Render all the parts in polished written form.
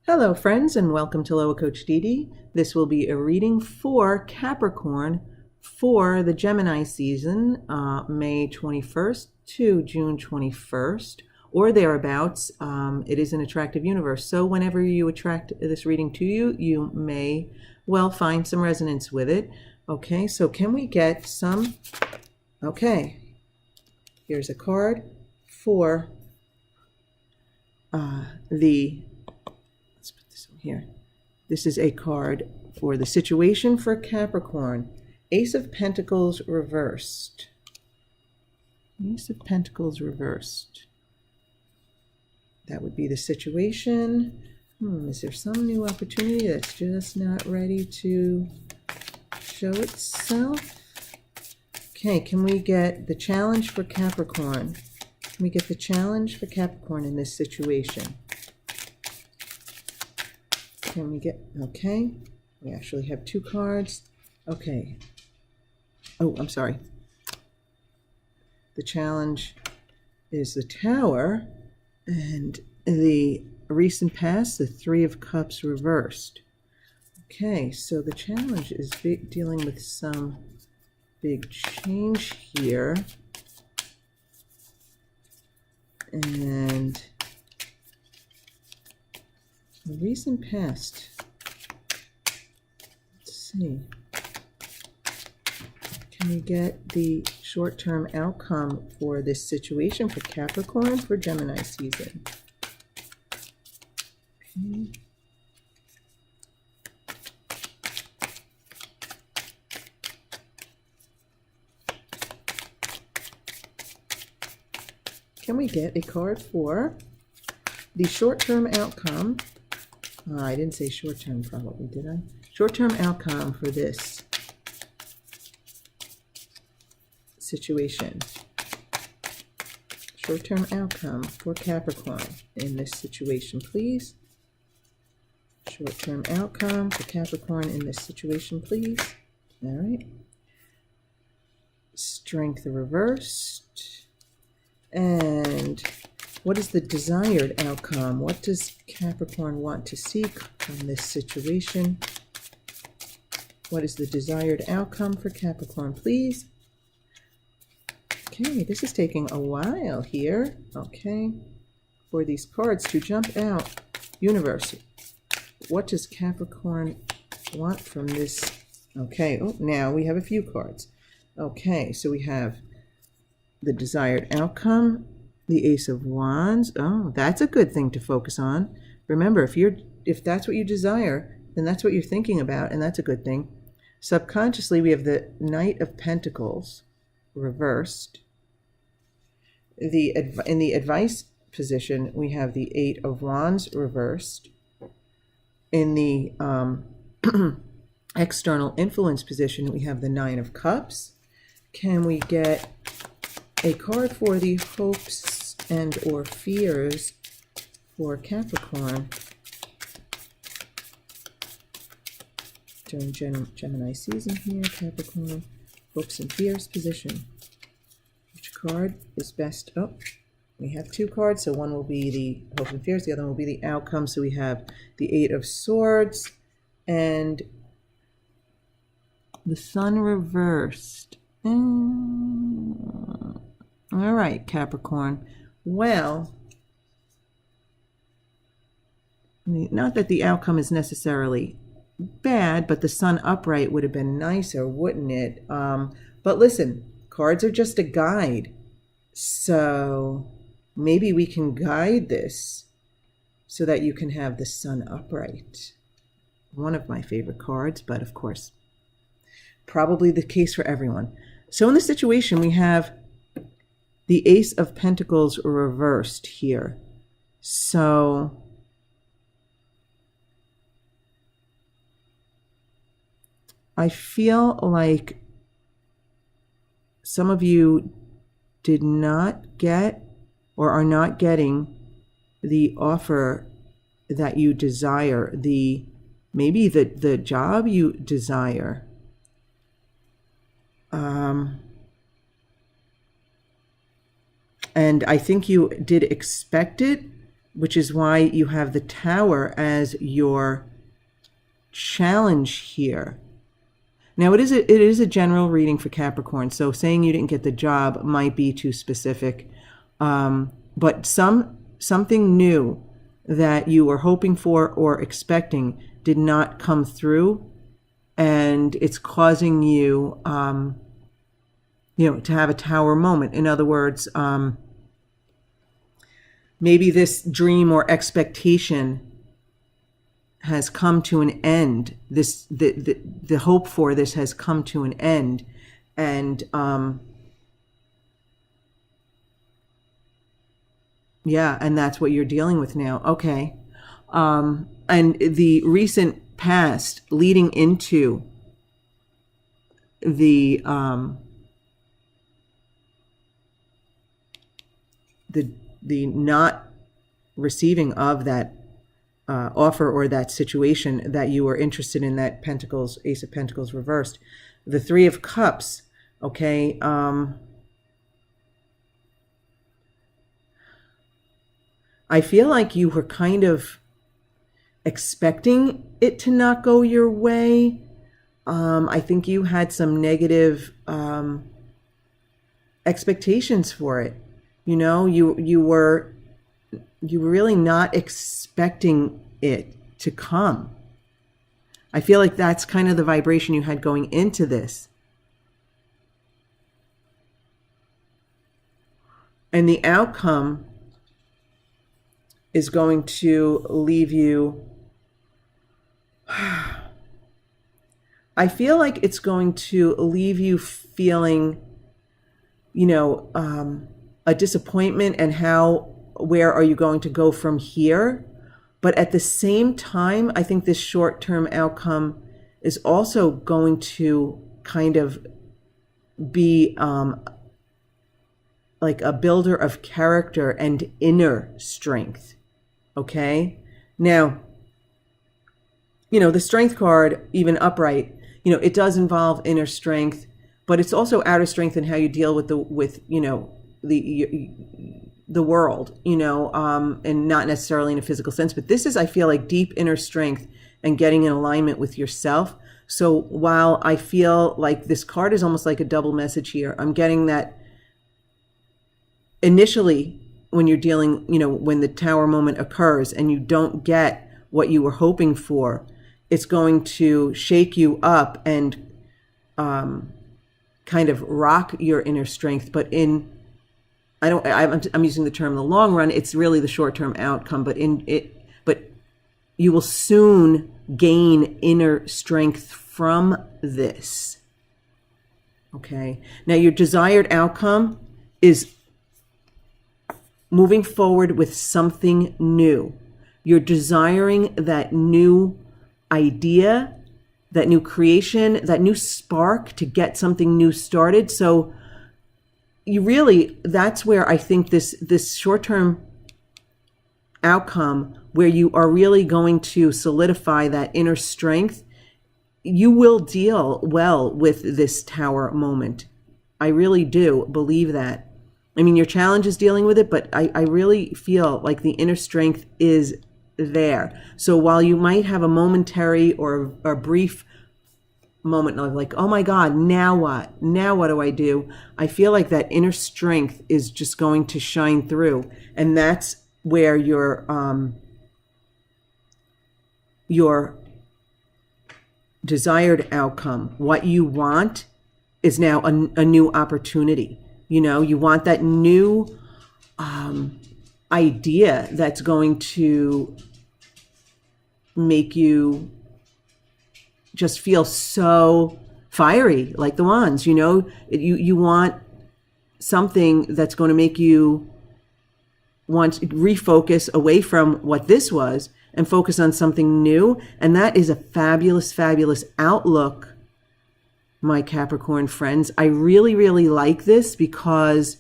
Hello friends and welcome to Loa Coach Dee. This will be a reading for Capricorn for the Gemini season, May 21st to June 21st or thereabouts. It is an attractive universe, so whenever you attract this reading to you, you may well find some resonance with it. Okay, so can we get some? Okay, here's a card for here. This is a card for the situation for Capricorn. Ace of Pentacles reversed. Ace of Pentacles reversed. That would be the situation. Is there some new opportunity that's just not ready to show itself? Okay, can we get the challenge for Capricorn? Can we get the challenge for Capricorn in this situation? Can we get, okay, we actually have two cards. Okay. Oh, I'm sorry. The challenge is the Tower and the recent past, the Three of Cups reversed. Okay, so the challenge is dealing with some big change here. And the recent past, let's see, can we get the short-term outcome for this situation for Capricorn for Gemini season? Okay. Can we get a card for the short-term outcome? I didn't say short-term probably, did I? Short-term outcome for this situation. Short-term outcome for Capricorn in this situation, please. Short-term outcome for Capricorn in this situation, please. All right. Strength reversed. And what is the desired outcome? What does Capricorn want to seek from this situation? What is the desired outcome for Capricorn, please? Okay, this is taking a while here. Okay, for these cards to jump out. Universe, what does Capricorn want from this? Okay, oh, now we have a few cards. Okay, so we have the desired outcome, the Ace of Wands. Oh, that's a good thing to focus on. Remember, if that's what you desire, then that's what you're thinking about, and that's a good thing. Subconsciously, we have the Knight of Pentacles reversed. In the advice position, we have the Eight of Wands reversed. In the external influence position, we have the Nine of Cups. Can we get a card for the hopes and or fears for Capricorn during Gemini season here? Capricorn, hopes and fears position. Which card is best? Oh, we have two cards, so one will be the hopes and fears, the other one will be the outcome. So we have the Eight of Swords and the Sun reversed. All right, Capricorn. Well, not that the outcome is necessarily bad, but the Sun upright would have been nicer, wouldn't it? But listen, cards are just a guide. So maybe we can guide this so that you can have the Sun upright. One of my favorite cards, but of course, probably the case for everyone. So in this situation, we have the Ace of Pentacles reversed here. So I feel like some of you did not get or are not getting the offer that you desire, maybe the job you desire. And I think you did expect it, which is why you have the Tower as your challenge here. Now, it is a general reading for Capricorn, so saying you didn't get the job might be too specific. But something new that you were hoping for or expecting did not come through, and it's causing you, to have a Tower moment. In other words, maybe this dream or expectation has come to an end. The hope for this has come to an end, and and that's what you're dealing with now. Okay, and the recent past leading into the not receiving of that offer or that situation that you were interested in, that Pentacles, Ace of Pentacles reversed, the Three of Cups. Okay, I feel like you were kind of expecting it to not go your way. I think you had some negative expectations for it. You were really not expecting it to come. I feel like that's kind of the vibration you had going into this. And the outcome is going to leave you, I feel like it's going to leave you feeling, a disappointment, and where are you going to go from here? But at the same time, I think this short-term outcome is also going to kind of be like a builder of character and inner strength. Okay? Now, the Strength card, even upright, it does involve inner strength, but it's also outer strength in how you deal with the world, and not necessarily in a physical sense. But this is, I feel like, deep inner strength and getting in alignment with yourself. So while I feel like this card is almost like a double message here, I'm getting that initially when you're dealing, when the Tower moment occurs and you don't get what you were hoping for, it's going to shake you up and kind of rock your inner strength. But I'm using the term the long run. It's really the short-term outcome, but you will soon gain inner strength from this. Okay. Now, your desired outcome is moving forward with something new. You're desiring that new idea, that new creation, that new spark to get something new started. So that's where I think this short-term outcome, where you are really going to solidify that inner strength, you will deal well with this Tower moment. I really do believe that. I mean, your challenge is dealing with it, but I really feel like the inner strength is there. So while you might have a momentary or a brief moment of like, oh my God, now what? Now what do I do? I feel like that inner strength is just going to shine through. And that's where your desired outcome, what you want, is now a new opportunity. You want that new idea that's going to make you just feel so fiery, like the Wands. You want something that's going to make you want to refocus away from what this was and focus on something new. And that is a fabulous, fabulous outlook, my Capricorn friends. I really, really like this because,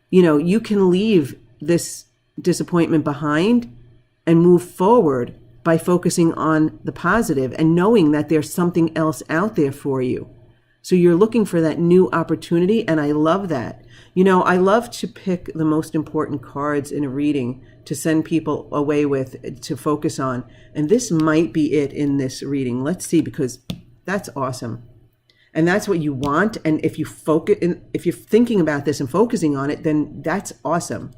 you can leave this disappointment behind and move forward by focusing on the positive and knowing that there's something else out there for you. So you're looking for that new opportunity, and I love that. I love to pick the most important cards in a reading to send people away with, to focus on. And this might be it in this reading. Let's see, because that's awesome. And that's what you want. And if you focus, if you're thinking about this and focusing on it, then that's awesome.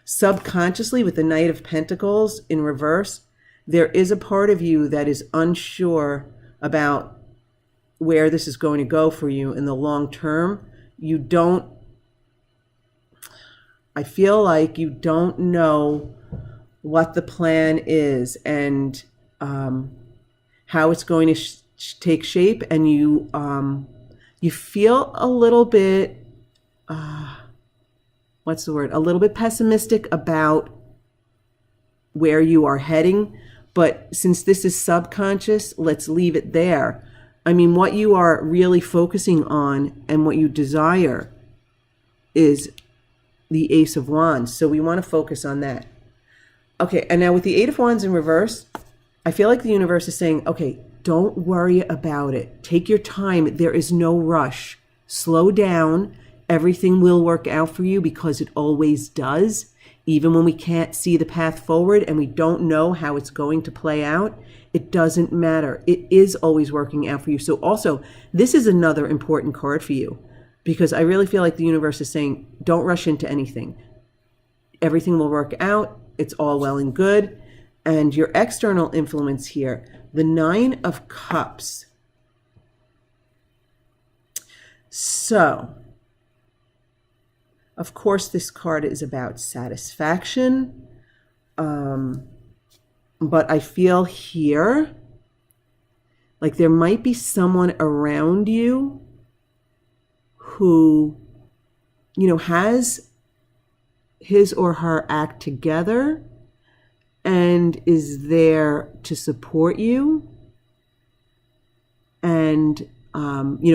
Subconsciously, with the Knight of Pentacles in reverse, there is a part of you that is unsure about where this is going to go for you in the long term. I feel like you don't know what the plan is and how it's going to take shape, and you feel a little bit what's the word? A little bit pessimistic about where you are heading. But since this is subconscious, let's leave it there. I mean, what you are really focusing on and what you desire is the Ace of Wands. So we want to focus on that. Okay, and now with the Eight of Wands in reverse, I feel like the universe is saying, okay, don't worry about it. Take your time. There is no rush. Slow down. Everything will work out for you, because it always does. Even when we can't see the path forward and we don't know how it's going to play out, it doesn't matter. It is always working out for you. So also, this is another important card for you, because I really feel like the universe is saying, don't rush into anything. Everything will work out. It's all well and good. And your external influence here, the Nine of Cups. So, of course, this card is about satisfaction. But I feel here like there might be someone around you who, has his or her act together and is there to support you, and,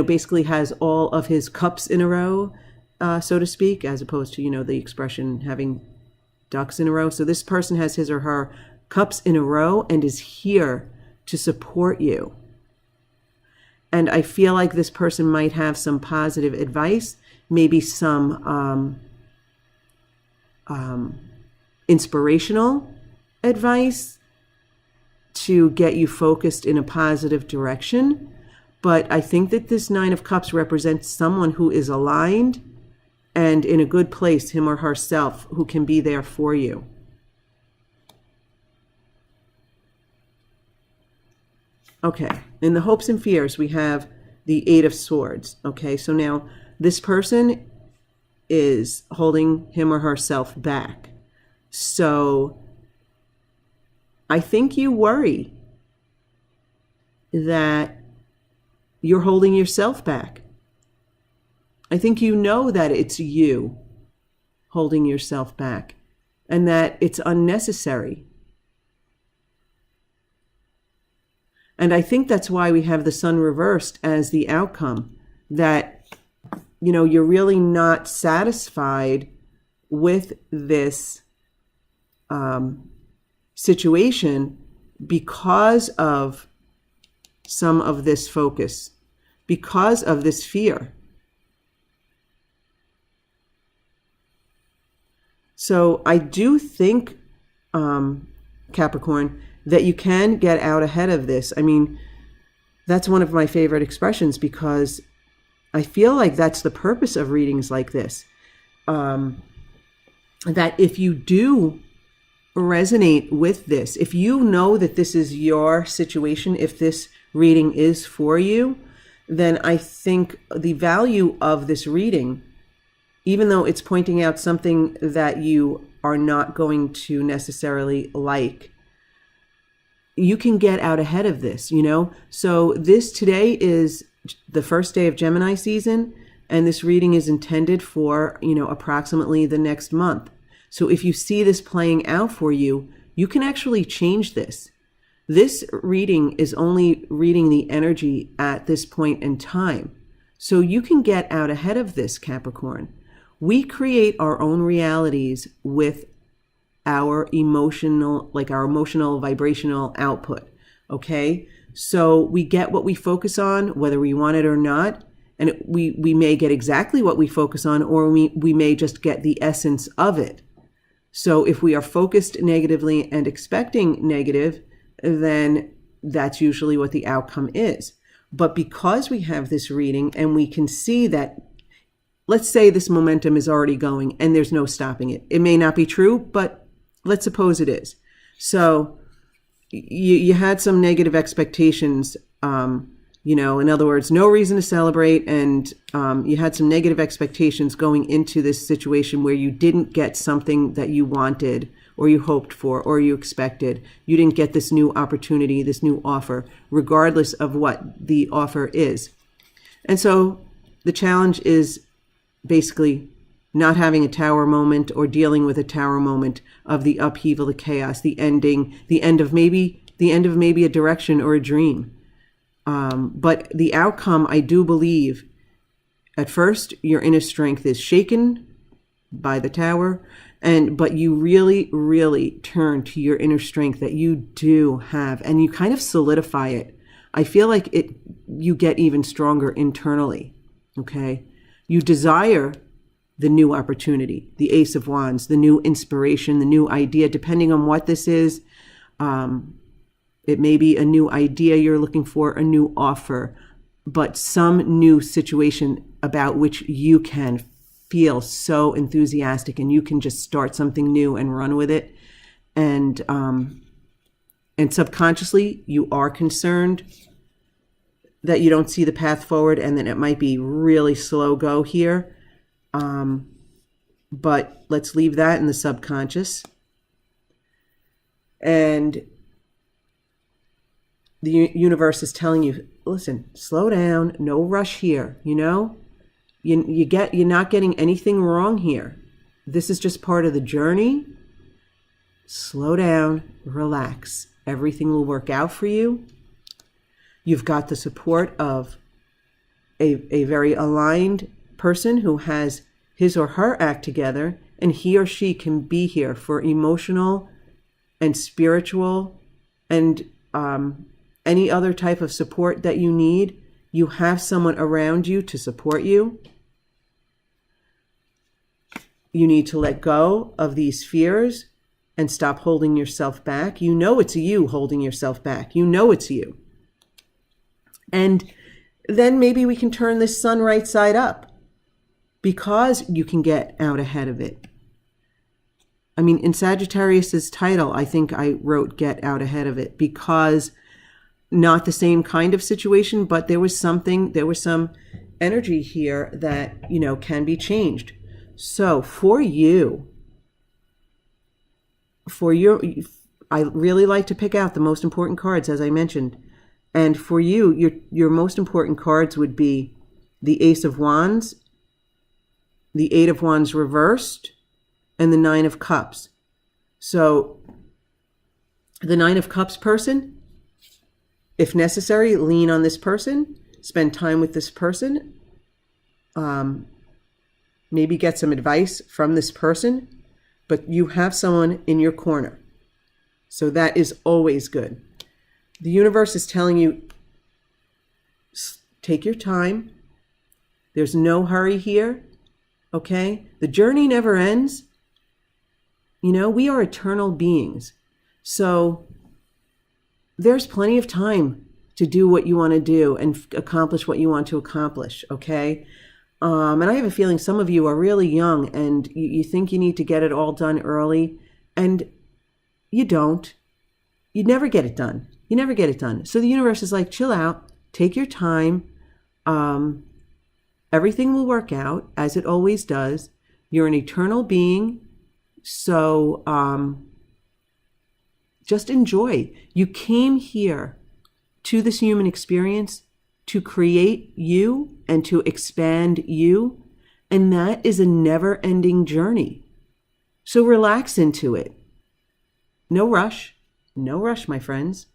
basically has all of his cups in a row, so to speak, as opposed to, the expression having ducks in a row. So this person has his or her cups in a row and is here to support you. And I feel like this person might have some positive advice, maybe some inspirational advice to get you focused in a positive direction. But I think that this Nine of Cups represents someone who is aligned and in a good place, him or herself, who can be there for you. Okay, in the hopes and fears, we have the Eight of Swords. Okay, so now this person is holding him or herself back. So I think you worry that you're holding yourself back. I think you know that it's you holding yourself back and that it's unnecessary. And I think that's why we have the Sun reversed as the outcome, that, you're really not satisfied with this situation because of some of this focus, because of this fear. So I do think, Capricorn, that you can get out ahead of this. I mean, that's one of my favorite expressions, because I feel like that's the purpose of readings like this. That if you do resonate with this, if you know that this is your situation, if this reading is for you, then I think the value of this reading, even though it's pointing out something that you are not going to necessarily like, you can get out ahead of this, So today is the first day of Gemini season, and this reading is intended for, approximately the next month. So if you see this playing out for you, you can actually change this. This reading is only reading the energy at this point in time. So you can get out ahead of this, Capricorn. We create our own realities with our emotional vibrational output. Okay. So we get what we focus on, whether we want it or not. And we may get exactly what we focus on, or we may just get the essence of it. So if we are focused negatively and expecting negative, then that's usually what the outcome is. But because we have this reading and we can see that, let's say this momentum is already going and there's no stopping it. It may not be true, but let's suppose it is. So you had some negative expectations, in other words, no reason to celebrate. And you had some negative expectations going into this situation where you didn't get something that you wanted or you hoped for or you expected. You didn't get this new opportunity, this new offer, regardless of what the offer is. And so the challenge is basically not having a tower moment or dealing with a tower moment of the upheaval, the chaos, the end of maybe a direction or a dream. But the outcome, I do believe, at first, your inner strength is shaken by the tower, but you really, really turn to your inner strength that you do have, and you kind of solidify it. I feel like you get even stronger internally, okay? You desire the new opportunity, the Ace of Wands, the new inspiration, the new idea, depending on what this is. It may be a new idea you're looking for, a new offer, but some new situation about which you can feel so enthusiastic and you can just start something new and run with it. And subconsciously, you are concerned that you don't see the path forward and that it might be really slow go here. But let's leave that in the subconscious. And the universe is telling you, listen, slow down, no rush here, You're not getting anything wrong here. This is just part of the journey. Slow down, relax. Everything will work out for you. You've got the support of a very aligned person who has his or her act together, and he or she can be here for emotional and spiritual and any other type of support that you need. You have someone around you to support you. You need to let go of these fears and stop holding yourself back. You know it's you holding yourself back. You know it's you. And then maybe we can turn this sun right side up because you can get out ahead of it. I mean, in Sagittarius's title, I think I wrote get out ahead of it because not the same kind of situation, but there was some energy here that, can be changed. So for you, I really like to pick out the most important cards, as I mentioned. And for you, your most important cards would be the Ace of Wands, the Eight of Wands reversed, and the Nine of Cups. So the Nine of Cups person, if necessary, lean on this person, spend time with this person, maybe get some advice from this person, but you have someone in your corner. So that is always good. The universe is telling you, take your time. There's no hurry here, okay? The journey never ends. We are eternal beings. So there's plenty of time to do what you want to do and accomplish what you want to accomplish, okay? And I have a feeling some of you are really young and you think you need to get it all done early, and you don't. You never get it done. You never get it done. So the universe is like, chill out, take your time. Everything will work out as it always does. You're an eternal being. So just enjoy. You came here to this human experience to create you and to expand you. And that is a never-ending journey. So relax into it. No rush. No rush, my friends.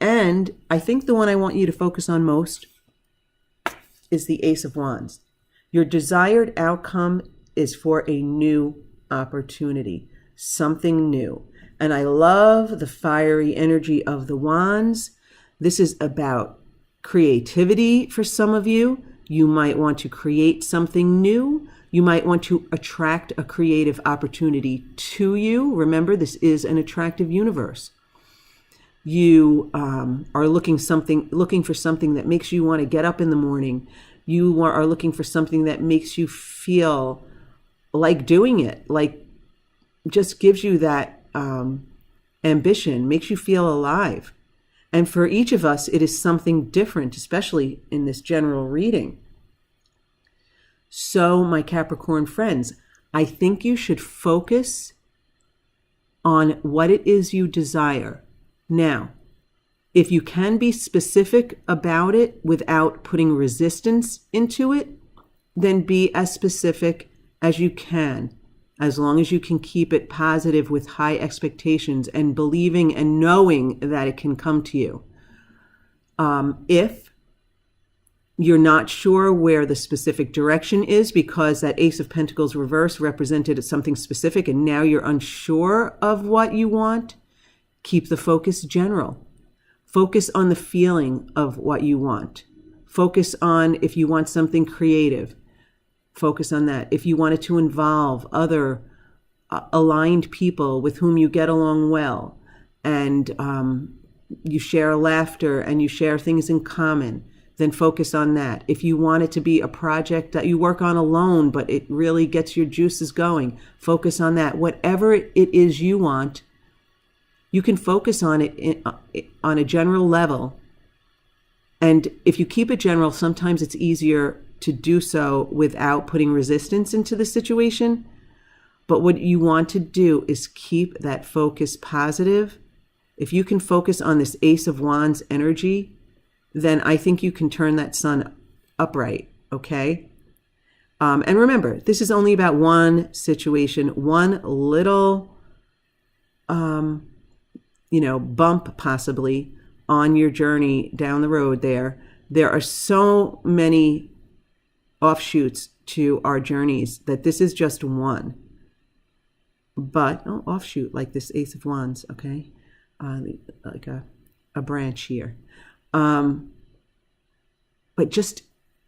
And I think the one I want you to focus on most is the Ace of Wands. Your desired outcome is for a new opportunity, something new. And I love the fiery energy of the wands. This is about creativity for some of you. You might want to create something new, You might want to attract a creative opportunity to you. Remember, this is an attractive universe. You are looking for something that makes you want to get up in the morning. You are looking for something that makes you feel like doing it, like just gives you that ambition, makes you feel alive. And for each of us, it is something different, especially in this general reading. So, my Capricorn friends, I think you should focus on what it is you desire. Now, if you can be specific about it without putting resistance into it, then be as specific as you can, as long as you can keep it positive with high expectations and believing and knowing that it can come to you. If you're not sure where the specific direction is because that Ace of Pentacles reverse represented something specific and now you're unsure of what you want, keep the focus general. Focus on the feeling of what you want. Focus on if you want something creative. Focus on that. If you wanted to involve other aligned people with whom you get along well and you share laughter and you share things in common, then focus on that. If you want it to be a project that you work on alone, but it really gets your juices going, focus on that. Whatever it is you want, you can focus on it on a general level. And if you keep it general, sometimes it's easier to do so without putting resistance into the situation. But what you want to do is keep that focus positive. If you can focus on this Ace of Wands energy, then I think you can turn that sun upright, okay? And remember, this is only about one situation, one little, bump possibly on your journey down the road there. There are so many offshoots to our journeys that this is just one. But, offshoot, like this Ace of Wands, okay? Like a branch here. But just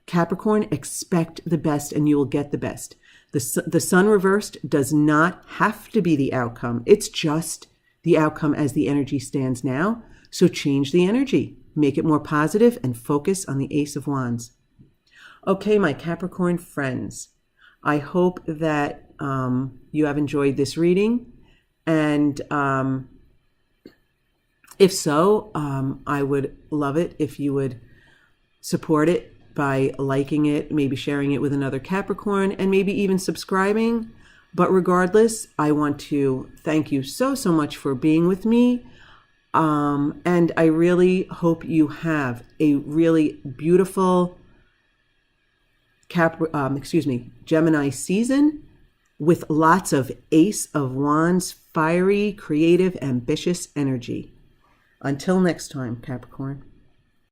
Capricorn, expect the best and you will get the best. The sun reversed does not have to be the outcome. It's just the outcome as the energy stands now. So change the energy, make it more positive and focus on the Ace of Wands. Okay, my Capricorn friends, I hope that you have enjoyed this reading. And if so, I would love it if you would support it by liking it, maybe sharing it with another Capricorn, and maybe even subscribing. But regardless, I want to thank you so much for being with me. And I really hope you have a really beautiful Gemini season with lots of Ace of Wands, fiery, creative, ambitious energy. Until next time, Capricorn.